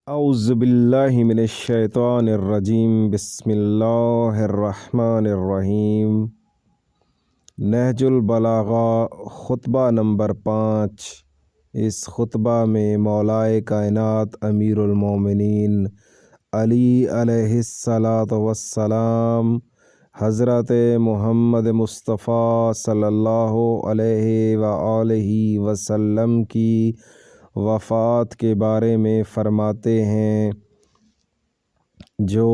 اعوذ باللہ من الشیطان الرجیم بسم اللہ الرحمن الرحیم۔ نہج البلاغہ خطبہ نمبر 5۔ اس خطبہ میں مولائے کائنات امیر المومنین علی علیہ الصلاۃ والسلام حضرت محمد مصطفیٰ صلی اللہ علیہ وآلہ وسلم کی وفات کے بارے میں فرماتے ہیں، جو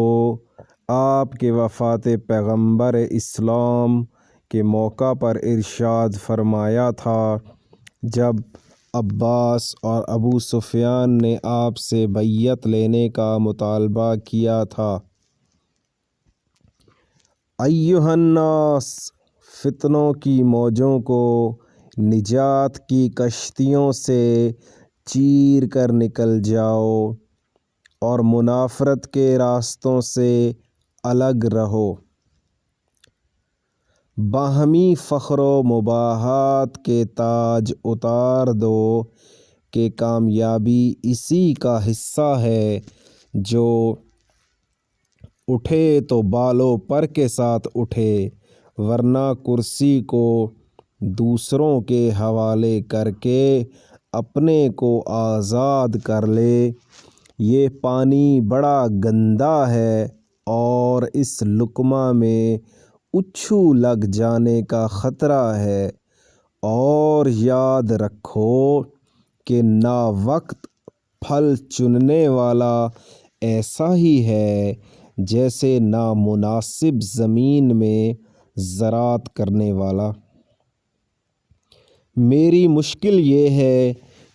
آپ کے وفات پیغمبر اسلام کے موقع پر ارشاد فرمایا تھا، جب عباس اور ابو سفیان نے آپ سے بیعت لینے کا مطالبہ کیا تھا۔ ایھا الناس، فتنوں کی موجوں کو نجات کی کشتیوں سے چیر کر نکل جاؤ اور منافرت کے راستوں سے الگ رہو۔ باہمی فخر و مباحثت کے تاج اتار دو کہ کامیابی اسی کا حصہ ہے جو اٹھے تو بال و پر کے ساتھ اٹھے، ورنہ کرسی کو دوسروں کے حوالے کر کے اپنے کو آزاد کر لے۔ یہ پانی بڑا گندا ہے اور اس لقمہ میں اچھو لگ جانے کا خطرہ ہے، اور یاد رکھو کہ ناوقت پھل چننے والا ایسا ہی ہے جیسے نامناسب زمین میں زراعت کرنے والا۔ میری مشکل یہ ہے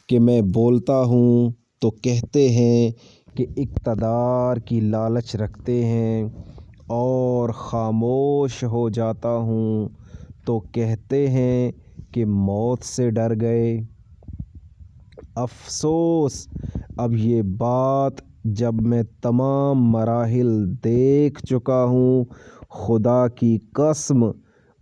کہ میں بولتا ہوں تو کہتے ہیں کہ اقتدار کی لالچ رکھتے ہیں، اور خاموش ہو جاتا ہوں تو کہتے ہیں کہ موت سے ڈر گئے۔ افسوس، اب یہ بات جب میں تمام مراحل دیکھ چکا ہوں، خدا کی قسم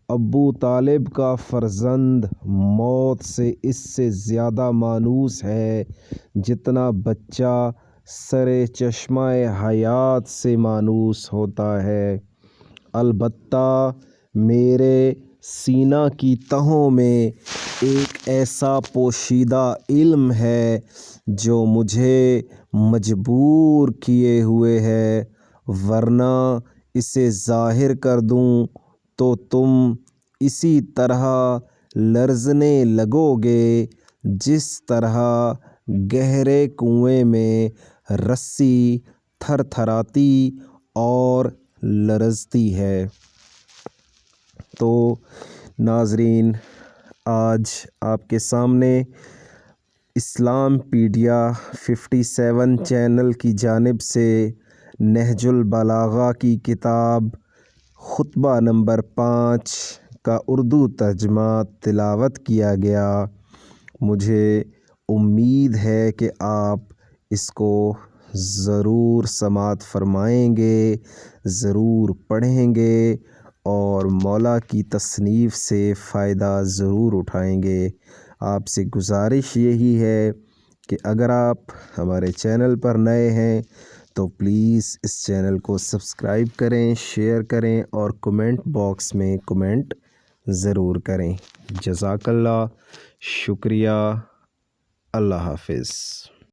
ابو طالب کا فرزند موت سے اس سے زیادہ مانوس ہے جتنا بچہ سر چشمہ حیات سے مانوس ہوتا ہے۔ البتہ میرے سینہ کی تہوں میں ایک ایسا پوشیدہ علم ہے جو مجھے مجبور کیے ہوئے ہے، ورنہ اسے ظاہر کر دوں تو تم اسی طرح لرزنے لگو گے جس طرح گہرے کنویں میں رسی تھر تھراتی اور لرزتی ہے۔ تو ناظرین، آج آپ کے سامنے اسلام پیڈیا 57 چینل کی جانب سے نہج البلاغہ کی کتاب خطبہ نمبر 5 کا اردو ترجمہ تلاوت کیا گیا۔ مجھے امید ہے کہ آپ اس کو ضرور سماعت فرمائیں گے، ضرور پڑھیں گے اور مولا کی تصنیف سے فائدہ ضرور اٹھائیں گے۔ آپ سے گزارش یہی ہے کہ اگر آپ ہمارے چینل پر نئے ہیں تو پلیز اس چینل کو سبسکرائب کریں، شیئر کریں اور کمنٹ باکس میں کمنٹ ضرور کریں۔ جزاک اللہ، شکریہ، اللہ حافظ۔